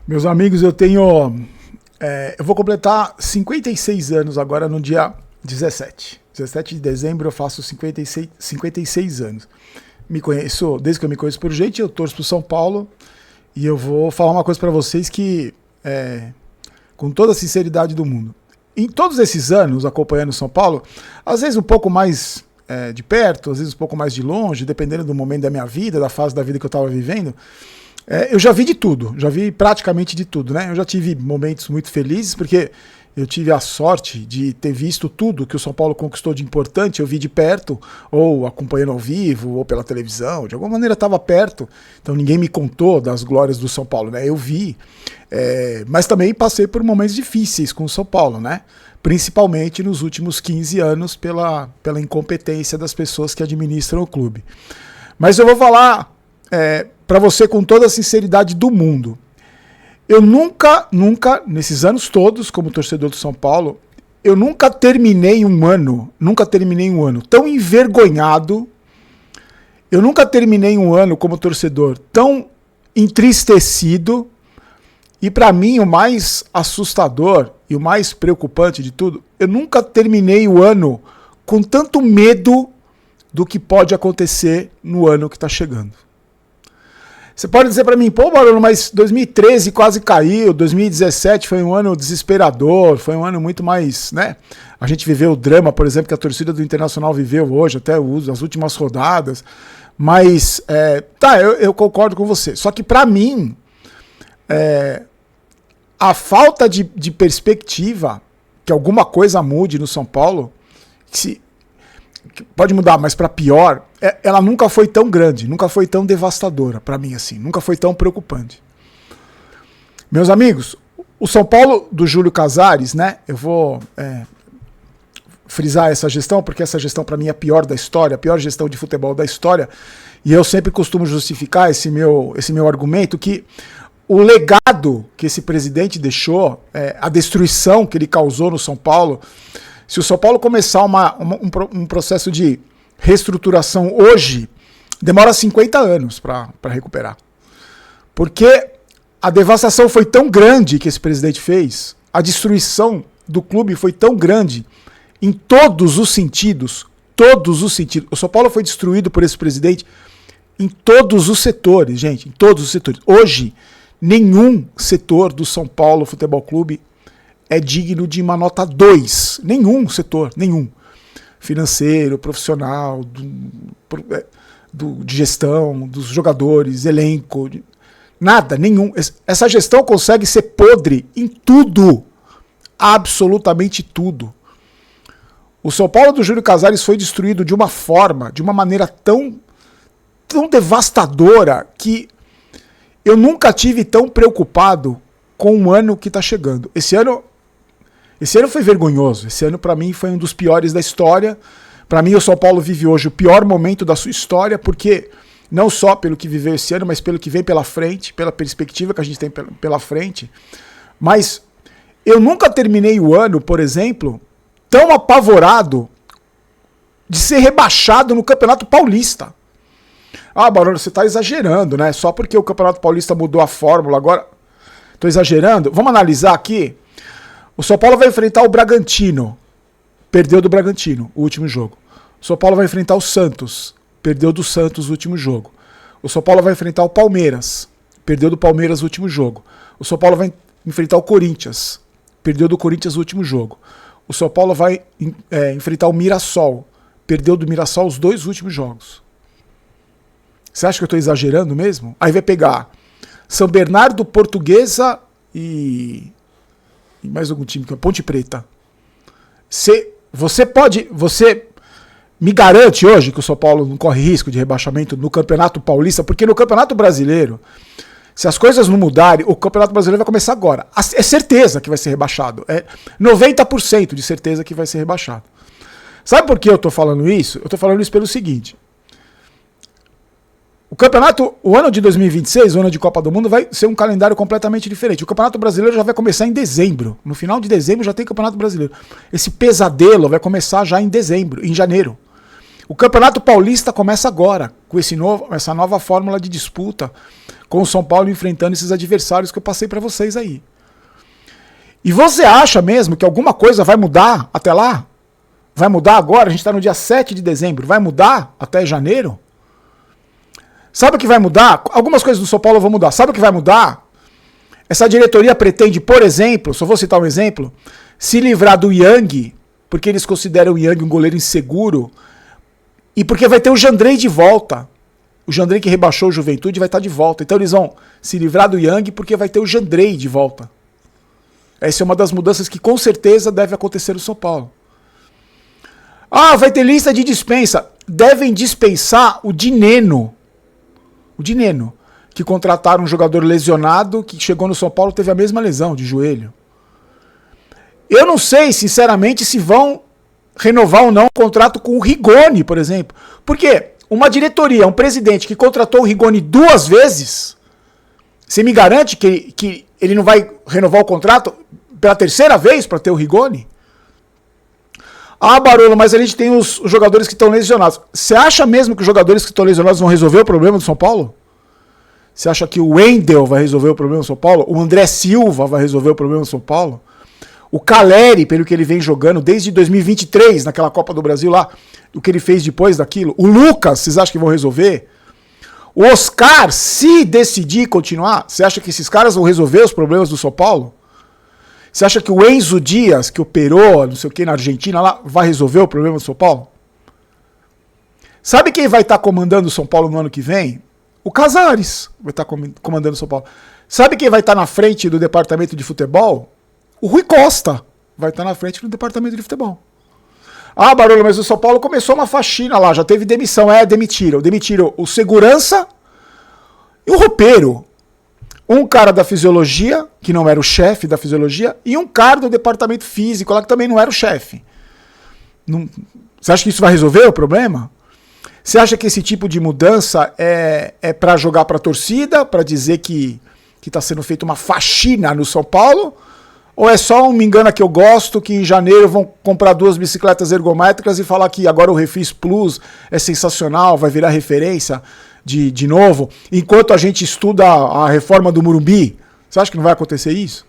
Meus amigos, eu vou completar 56 anos agora no dia 17. 17 de dezembro eu faço 56 anos. Desde que eu me conheço por gente, eu torço pro São Paulo. E eu vou falar uma coisa para vocês com toda a sinceridade do mundo. Em todos esses anos acompanhando o São Paulo, às vezes um pouco mais de perto, às vezes um pouco mais de longe, dependendo do momento da minha vida, da fase da vida que eu estava vivendo, eu já vi de tudo, já vi praticamente de tudo, né? Eu já tive momentos muito felizes, porque eu tive a sorte de ter visto tudo que o São Paulo conquistou de importante, eu vi de perto, ou acompanhando ao vivo, ou pela televisão, de alguma maneira estava perto, então ninguém me contou das glórias do São Paulo, né? Eu vi, mas também passei por momentos difíceis com o São Paulo, né? Principalmente nos últimos 15 anos pela incompetência das pessoas que administram o clube. Mas eu vou falar para você com toda a sinceridade do mundo. Eu nunca, nesses anos todos, como torcedor do São Paulo, eu nunca terminei um ano tão envergonhado, eu nunca terminei um ano como torcedor tão entristecido, e para mim o mais assustador e o mais preocupante de tudo, eu nunca terminei o ano com tanto medo do que pode acontecer no ano que está chegando. Você pode dizer para mim, pô, Barolo, mas 2013 quase caiu, 2017 foi um ano desesperador, foi um ano muito mais, né? A gente viveu o drama, por exemplo, que a torcida do Internacional viveu hoje, até as últimas rodadas. Mas, eu concordo com você. Só que para mim, a falta de perspectiva que alguma coisa mude no São Paulo, que pode mudar, mas para pior, ela nunca foi tão grande, nunca foi tão devastadora para mim assim, nunca foi tão preocupante. Meus amigos, o São Paulo do Júlio Casares, né? Eu vou frisar essa gestão, porque essa gestão para mim é a pior da história, a pior gestão de futebol da história, e eu sempre costumo justificar esse meu argumento que o legado que esse presidente deixou, a destruição que ele causou no São Paulo. Se o São Paulo começar um processo de reestruturação hoje, demora 50 anos para recuperar. Porque a devastação foi tão grande que esse presidente fez, a destruição do clube foi tão grande, em todos os sentidos, O São Paulo foi destruído por esse presidente em todos os setores, gente, em todos os setores. Hoje, nenhum setor do São Paulo Futebol Clube é digno de uma nota 2. Nenhum setor, nenhum. Financeiro, profissional, de gestão, dos jogadores, elenco, nada, nenhum. Essa gestão consegue ser podre em tudo. Absolutamente tudo. O São Paulo do Júlio Casares foi destruído de uma forma, de uma maneira tão devastadora que eu nunca tive tão preocupado com o ano que está chegando. Esse ano foi vergonhoso. Esse ano, para mim, foi um dos piores da história. Para mim, o São Paulo vive hoje o pior momento da sua história, porque não só pelo que viveu esse ano, mas pelo que vem pela frente, pela perspectiva que a gente tem pela frente. Mas eu nunca terminei o ano, por exemplo, tão apavorado de ser rebaixado no Campeonato Paulista. Ah, Barolo, você está exagerando, né? Só porque o Campeonato Paulista mudou a fórmula agora. Estou exagerando? Vamos analisar aqui. O São Paulo vai enfrentar o Bragantino. Perdeu do Bragantino o último jogo. O São Paulo vai enfrentar o Santos. Perdeu do Santos o último jogo. O São Paulo vai enfrentar o Palmeiras. Perdeu do Palmeiras o último jogo. O São Paulo vai enfrentar o Corinthians. Perdeu do Corinthians o último jogo. O São Paulo vai enfrentar o Mirassol. Perdeu do Mirassol os 2 últimos jogos. Você acha que eu estou exagerando mesmo? Aí vai pegar São Bernardo, Portuguesa e mais algum time, que é Ponte Preta. Você me garante hoje que o São Paulo não corre risco de rebaixamento no Campeonato Paulista? Porque no Campeonato Brasileiro, se as coisas não mudarem, o Campeonato Brasileiro vai começar agora. É certeza que vai ser rebaixado. É 90% de certeza que vai ser rebaixado. Sabe por que eu estou falando isso? Eu estou falando isso pelo seguinte. O ano de 2026, o ano de Copa do Mundo, vai ser um calendário completamente diferente. O Campeonato Brasileiro já vai começar em dezembro. No final de dezembro já tem Campeonato Brasileiro. Esse pesadelo vai começar já em janeiro. O Campeonato Paulista começa agora, com essa nova fórmula de disputa, com o São Paulo enfrentando esses adversários que eu passei para vocês aí. E você acha mesmo que alguma coisa vai mudar até lá? Vai mudar agora? A gente está no dia 7 de dezembro. Vai mudar até janeiro? Sabe o que vai mudar? Algumas coisas do São Paulo vão mudar. Sabe o que vai mudar? Essa diretoria pretende, por exemplo, só vou citar um exemplo, se livrar do Yang, porque eles consideram o Yang um goleiro inseguro, e porque vai ter o Jandrei de volta. O Jandrei que rebaixou o Juventude vai estar de volta. Então eles vão se livrar do Yang porque vai ter o Jandrei de volta. Essa é uma das mudanças que com certeza deve acontecer no São Paulo. Ah, vai ter lista de dispensa. Devem dispensar o Dineno. O Dineno, que contrataram um jogador lesionado que chegou no São Paulo e teve a mesma lesão de joelho. Eu não sei, sinceramente, se vão renovar ou não o contrato com o Rigoni, por exemplo. Porque uma diretoria, um presidente que contratou o Rigoni 2 vezes, você me garante que ele não vai renovar o contrato pela 3ª vez para ter o Rigoni? Ah, Barolo, mas a gente tem os jogadores que estão lesionados. Você acha mesmo que os jogadores que estão lesionados vão resolver o problema do São Paulo? Você acha que o Wendel vai resolver o problema do São Paulo? O André Silva vai resolver o problema do São Paulo? O Caleri, pelo que ele vem jogando desde 2023, naquela Copa do Brasil lá, o que ele fez depois daquilo. O Lucas, vocês acham que vão resolver? O Oscar, se decidir continuar, você acha que esses caras vão resolver os problemas do São Paulo? Você acha que o Enzo Dias, que operou, não sei o que, na Argentina, lá, vai resolver o problema do São Paulo? Sabe quem vai estar comandando o São Paulo no ano que vem? O Casares vai estar comandando o São Paulo. Sabe quem vai estar na frente do departamento de futebol? O Rui Costa vai estar na frente do departamento de futebol. Ah, Barulho, mas o São Paulo começou uma faxina lá, já teve demissão. Demitiram. Demitiram o segurança e o roupeiro. Um cara da fisiologia, que não era o chefe da fisiologia, e um cara do departamento físico lá, que também não era o chefe. Você acha que isso vai resolver o problema? Você acha que esse tipo de mudança é para jogar para a torcida, para dizer que está sendo feita uma faxina no São Paulo? Ou é só um me engana que eu gosto, que em janeiro vão comprar 2 bicicletas ergométricas e falar que agora o Refis Plus é sensacional, vai virar referência de novo, enquanto a gente estuda a reforma do Morumbi? Você acha que não vai acontecer isso?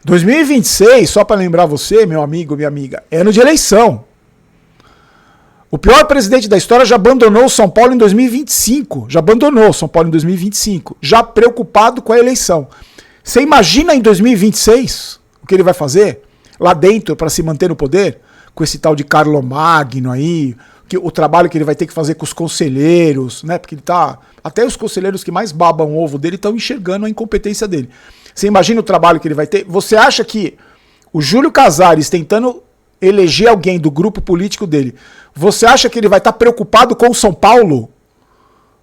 2026, só para lembrar você, meu amigo, minha amiga, é ano de eleição. O pior presidente da história já abandonou o São Paulo em 2025. Já abandonou o São Paulo em 2025. Já preocupado com a eleição. Você imagina em 2026 o que ele vai fazer lá dentro para se manter no poder? Com esse tal de Carlomagno aí, o trabalho que ele vai ter que fazer com os conselheiros, né? Porque ele tá. Até os conselheiros que mais babam o ovo dele estão enxergando a incompetência dele. Você imagina o trabalho que ele vai ter? Você acha que o Júlio Casares tentando eleger alguém do grupo político dele, você acha que ele vai estar preocupado com o São Paulo?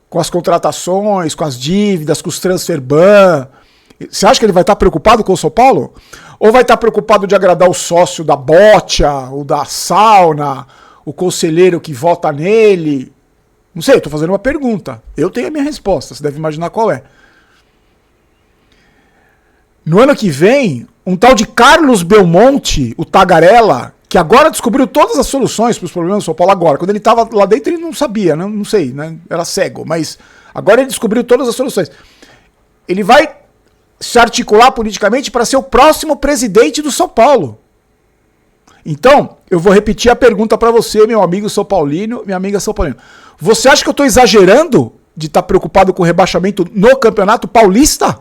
Com as contratações, com as dívidas, com os transfer ban? Você acha que ele vai estar preocupado com o São Paulo? Ou vai estar preocupado de agradar o sócio da bocha, o da sauna, o conselheiro que vota nele? Não sei, estou fazendo uma pergunta. Eu tenho a minha resposta, você deve imaginar qual é. No ano que vem, um tal de Carlos Belmonte, o Tagarela, que agora descobriu todas as soluções para os problemas do São Paulo agora. Quando ele estava lá dentro, ele não sabia, não sei, né? Era cego, mas agora ele descobriu todas as soluções. Ele vai se articular politicamente para ser o próximo presidente do São Paulo. Então, eu vou repetir a pergunta para você, meu amigo São Paulino, minha amiga São Paulino. Você acha que eu estou exagerando de estar preocupado com o rebaixamento no Campeonato Paulista?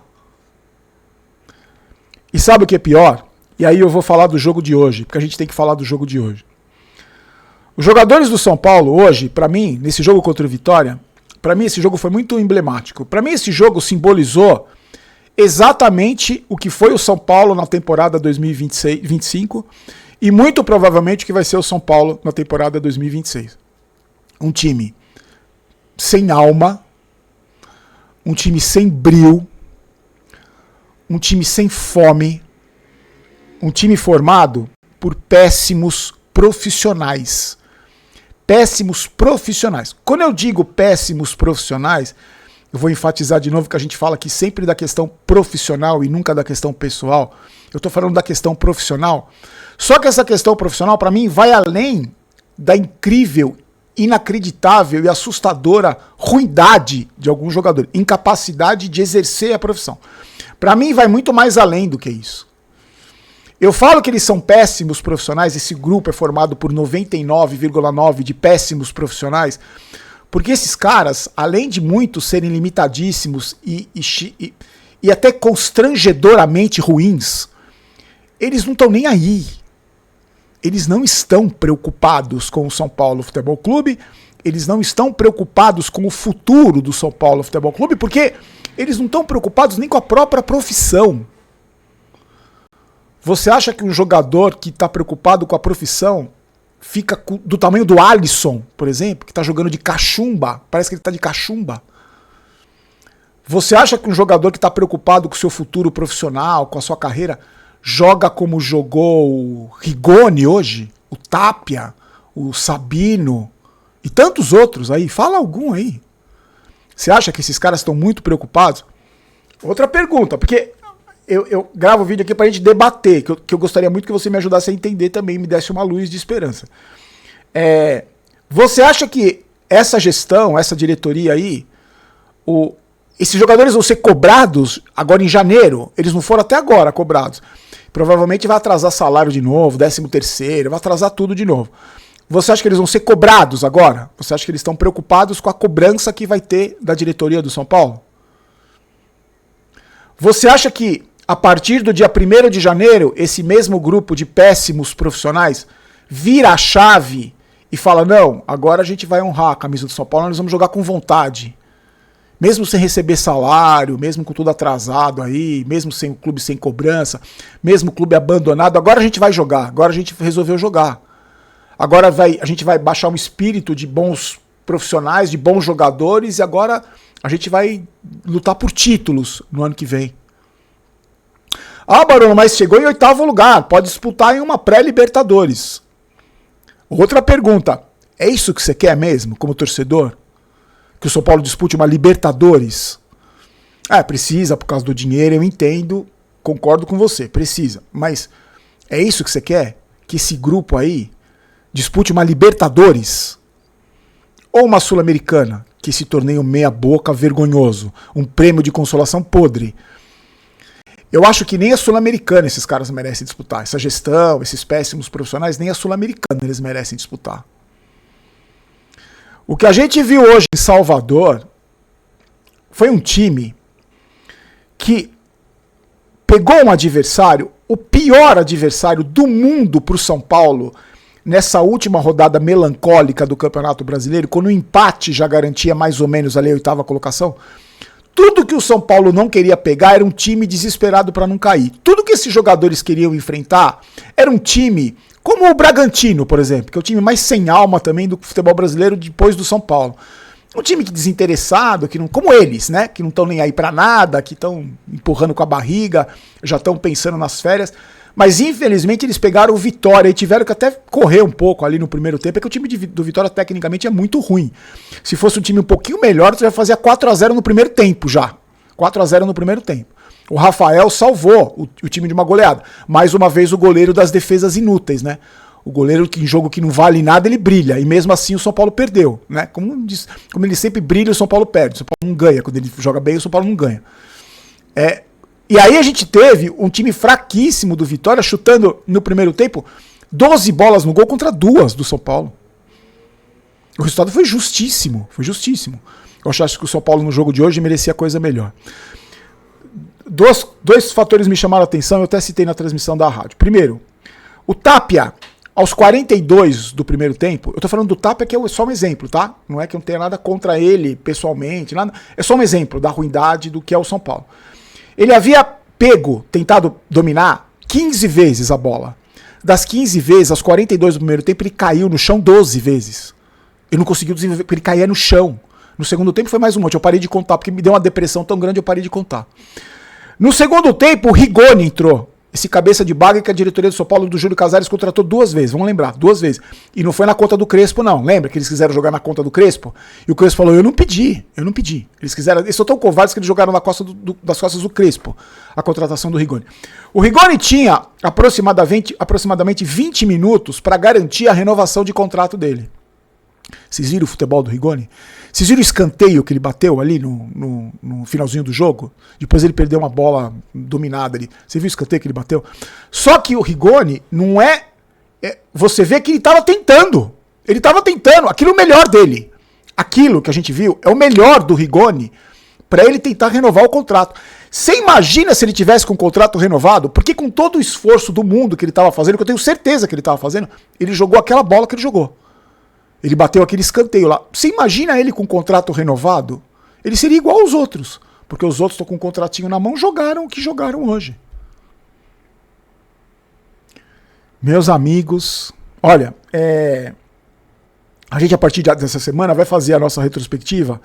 E sabe o que é pior? E aí eu vou falar do jogo de hoje, porque a gente tem que falar do jogo de hoje. Os jogadores do São Paulo hoje, para mim, nesse jogo contra o Vitória, para mim esse jogo foi muito emblemático. Para mim esse jogo simbolizou exatamente o que foi o São Paulo na temporada 2025 e muito provavelmente o que vai ser o São Paulo na temporada 2026. Um time sem alma, um time sem brio, um time sem fome, um time formado por péssimos profissionais. Péssimos profissionais. Quando eu digo péssimos profissionais, eu vou enfatizar de novo que a gente fala aqui sempre da questão profissional e nunca da questão pessoal. Eu estou falando da questão profissional. Só que essa questão profissional, para mim, vai além da incrível inacreditável e assustadora ruindade de alguns jogadores, incapacidade de exercer a profissão. Para mim vai muito mais além do que isso. Eu falo que eles são péssimos profissionais, esse grupo é formado por 99,9% de péssimos profissionais, porque esses caras, além de muitos serem limitadíssimos e até constrangedoramente ruins, eles não estão nem aí. Eles não estão preocupados com o São Paulo Futebol Clube, eles não estão preocupados com o futuro do São Paulo Futebol Clube, porque eles não estão preocupados nem com a própria profissão. Você acha que um jogador que está preocupado com a profissão fica do tamanho do Alisson, por exemplo, que está jogando de cachumba? Parece que ele está de cachumba. Você acha que um jogador que está preocupado com o seu futuro profissional, com a sua carreira, joga como jogou o Rigoni hoje? O Tapia, o Sabino e tantos outros aí? Fala algum aí. Você acha que esses caras estão muito preocupados? Outra pergunta, porque eu gravo o vídeo aqui pra gente debater, que eu gostaria muito que você me ajudasse a entender também, me desse uma luz de esperança. Você acha que essa gestão, essa diretoria aí, esses jogadores vão ser cobrados agora em janeiro? Eles não foram até agora cobrados. Provavelmente vai atrasar salário de novo, 13º, vai atrasar tudo de novo. Você acha que eles vão ser cobrados agora? Você acha que eles estão preocupados com a cobrança que vai ter da diretoria do São Paulo? Você acha que a partir do dia 1º de janeiro, esse mesmo grupo de péssimos profissionais vira a chave e fala, não, agora a gente vai honrar a camisa do São Paulo, nós vamos jogar com vontade. Mesmo sem receber salário, mesmo com tudo atrasado aí, mesmo sem o clube sem cobrança, mesmo o clube abandonado, agora a gente vai jogar, agora a gente resolveu jogar. Agora a gente vai baixar um espírito de bons profissionais, de bons jogadores, e agora a gente vai lutar por títulos no ano que vem. Ah, Barão, mas chegou em 8º lugar, pode disputar em uma pré-Libertadores. Outra pergunta, é isso que você quer mesmo, como torcedor? Que o São Paulo dispute uma Libertadores? Precisa por causa do dinheiro, eu entendo, concordo com você, precisa. Mas é isso que você quer? Que esse grupo aí dispute uma Libertadores? Ou uma Sul-Americana, que esse torneio meia boca vergonhoso, um prêmio de consolação podre? Eu acho que nem a Sul-Americana esses caras merecem disputar. Essa gestão, esses péssimos profissionais, nem a Sul-Americana eles merecem disputar. O que a gente viu hoje em Salvador foi um time que pegou um adversário, o pior adversário do mundo para o São Paulo, nessa última rodada melancólica do Campeonato Brasileiro, quando o empate já garantia mais ou menos ali a 8ª colocação. Tudo que o São Paulo não queria pegar era um time desesperado para não cair. Tudo que esses jogadores queriam enfrentar era um time como o Bragantino, por exemplo, que é o time mais sem alma também do futebol brasileiro depois do São Paulo. Um time que desinteressado, que não, como eles, né, que não estão nem aí para nada, que estão empurrando com a barriga, já estão pensando nas férias. Mas infelizmente eles pegaram o Vitória e tiveram que até correr um pouco ali no primeiro tempo, porque o time do Vitória tecnicamente é muito ruim. Se fosse um time um pouquinho melhor, você já fazia 4-0 no primeiro tempo já. 4-0 no primeiro tempo. O Rafael salvou o time de uma goleada. Mais uma vez o goleiro das defesas inúteis, né? O goleiro que em jogo que não vale nada, ele brilha. E mesmo assim o São Paulo perdeu, né? Como ele sempre brilha, o São Paulo perde. O São Paulo não ganha. Quando ele joga bem, o São Paulo não ganha. E aí a gente teve um time fraquíssimo do Vitória chutando no primeiro tempo 12 bolas no gol contra 2 do São Paulo. O resultado foi justíssimo, foi justíssimo. Eu acho que o São Paulo no jogo de hoje merecia coisa melhor. Dois fatores me chamaram a atenção, eu até citei na transmissão da rádio. Primeiro, o Tapia, aos 42 do primeiro tempo, eu tô falando do Tapia que é só um exemplo, tá? Não é que eu não tenha nada contra ele pessoalmente, nada. É só um exemplo da ruindade do que é o São Paulo. Ele havia tentado dominar 15 vezes a bola. Das 15 vezes, aos 42 do primeiro tempo, ele caiu no chão 12 vezes. Ele não conseguiu desenvolver, porque ele caía no chão. No segundo tempo foi mais um monte, eu parei de contar, porque me deu uma depressão tão grande, eu parei de contar. No segundo tempo, o Rigoni entrou. Esse cabeça de baga que a diretoria do São Paulo, do Júlio Casares, contratou 2 vezes, vamos lembrar, 2 vezes. E não foi na conta do Crespo, não. Lembra que eles quiseram jogar na conta do Crespo? E o Crespo falou, eu não pedi. Eles são tão covardes que eles jogaram das costas do Crespo, a contratação do Rigoni. O Rigoni tinha aproximadamente 20 minutos para garantir a renovação de contrato dele. Vocês viram o futebol do Rigoni? Vocês viram o escanteio que ele bateu ali no finalzinho do jogo? Depois ele perdeu uma bola dominada ali. Você viu o escanteio que ele bateu? Só que o Rigoni não você vê que ele estava tentando. Ele estava tentando. Aquilo é o melhor dele. Aquilo que a gente viu é o melhor do Rigoni para ele tentar renovar o contrato. Você imagina se ele tivesse com o contrato renovado? Porque com todo o esforço do mundo que ele estava fazendo, que eu tenho certeza que ele estava fazendo, ele jogou aquela bola que ele jogou. Ele bateu aquele escanteio lá. Você imagina ele com o contrato renovado? Ele seria igual aos outros. Porque os outros estão com um contratinho na mão, jogaram o que jogaram hoje. Meus amigos, olha, a gente a partir dessa semana vai fazer a nossa retrospectiva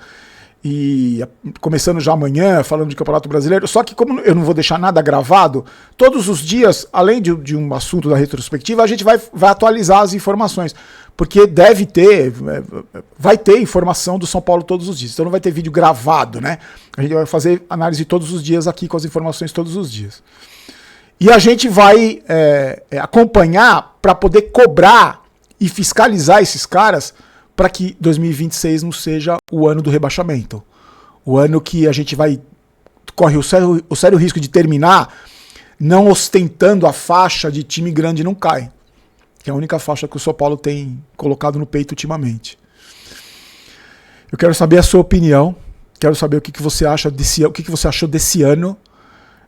e começando já amanhã, falando de Campeonato Brasileiro, só que como eu não vou deixar nada gravado, todos os dias, além de um assunto da retrospectiva, a gente vai atualizar as informações, porque vai ter informação do São Paulo todos os dias, então não vai ter vídeo gravado, né? A gente vai fazer análise todos os dias aqui com as informações todos os dias. E a gente vai acompanhar para poder cobrar e fiscalizar esses caras para que 2026 não seja o ano do rebaixamento. O ano que a gente corre o sério risco de terminar não ostentando a faixa de time grande não cai. Que é a única faixa que o São Paulo tem colocado no peito ultimamente. Eu quero saber a sua opinião. Quero saber o que você acha o que você achou desse ano,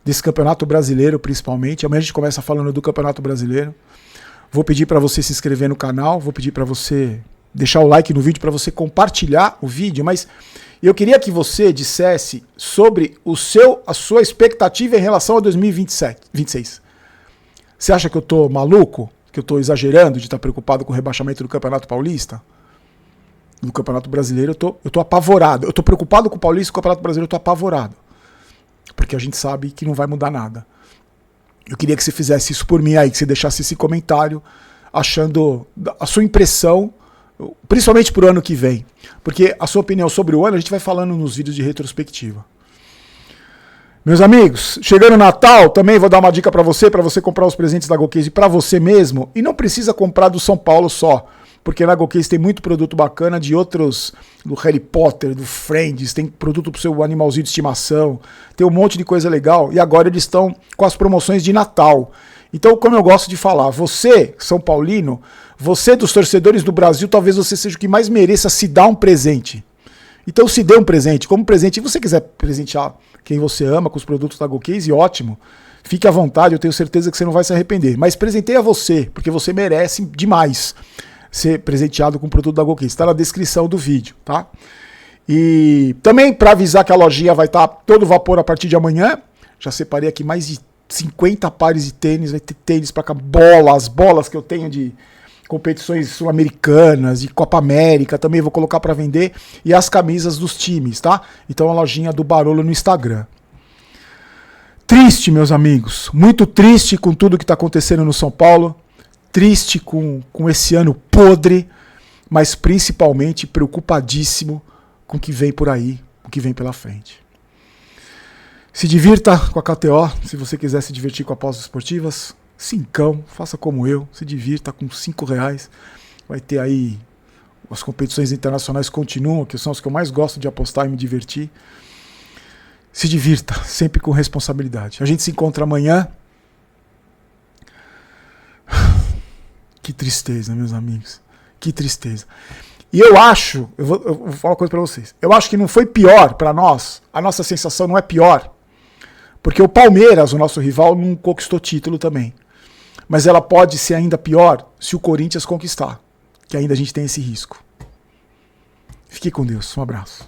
desse Campeonato Brasileiro principalmente. Amanhã a gente começa falando do Campeonato Brasileiro. Vou pedir para você se inscrever no canal, vou pedir para você deixar o like no vídeo, para você compartilhar o vídeo, mas eu queria que você dissesse sobre a sua expectativa em relação a 2026. Você acha que eu tô maluco? Que eu tô exagerando de estar preocupado com o rebaixamento do Campeonato Paulista? No Campeonato Brasileiro eu tô apavorado. Eu tô preocupado com o Paulista e com o Campeonato Brasileiro eu tô apavorado. Porque a gente sabe que não vai mudar nada. Eu queria que você fizesse isso por mim aí, que você deixasse esse comentário achando a sua impressão, principalmente pro ano que vem. Porque a sua opinião sobre o ano a gente vai falando nos vídeos de retrospectiva. Meus amigos, chegando o Natal, também vou dar uma dica para você comprar os presentes da GoCase para você mesmo. E não precisa comprar do São Paulo só. Porque na GoCase tem muito produto bacana de outros, do Harry Potter, do Friends, tem produto pro seu animalzinho de estimação, tem um monte de coisa legal, e agora eles estão com as promoções de Natal. Então, como eu gosto de falar, você, São Paulino, você dos torcedores do Brasil, talvez você seja o que mais mereça se dar um presente. Então se dê um presente, como presente, se você quiser presentear quem você ama com os produtos da GoCase, ótimo, fique à vontade, eu tenho certeza que você não vai se arrepender, mas presenteie a você, porque você merece demais ser presenteado com o produto da GoCase. Está na descrição do vídeo, tá? E também para avisar que a lojinha vai estar todo vapor a partir de amanhã. Já separei aqui mais de 50 pares de tênis, vai ter tênis para cá, as bolas que eu tenho de competições sul-americanas, de Copa América, também vou colocar para vender, e as camisas dos times, tá? Então a lojinha do Barolo no Instagram. Triste, meus amigos, muito triste com tudo que está acontecendo no São Paulo. Triste com esse ano podre, mas principalmente preocupadíssimo com o que vem por aí, o que vem pela frente. Se divirta com a KTO, se você quiser se divertir com apostas esportivas, cincão, faça como eu, se divirta com R$5. Vai ter aí, as competições internacionais continuam, que são as que eu mais gosto de apostar e me divertir. Se divirta, sempre com responsabilidade. A gente se encontra amanhã. Que tristeza, meus amigos. Que tristeza. E eu acho, eu vou falar uma coisa pra vocês. Eu acho que não foi pior pra nós, a nossa sensação não é pior, porque o Palmeiras, o nosso rival, não conquistou título também. Mas ela pode ser ainda pior se o Corinthians conquistar, que ainda a gente tem esse risco. Fique com Deus. Um abraço.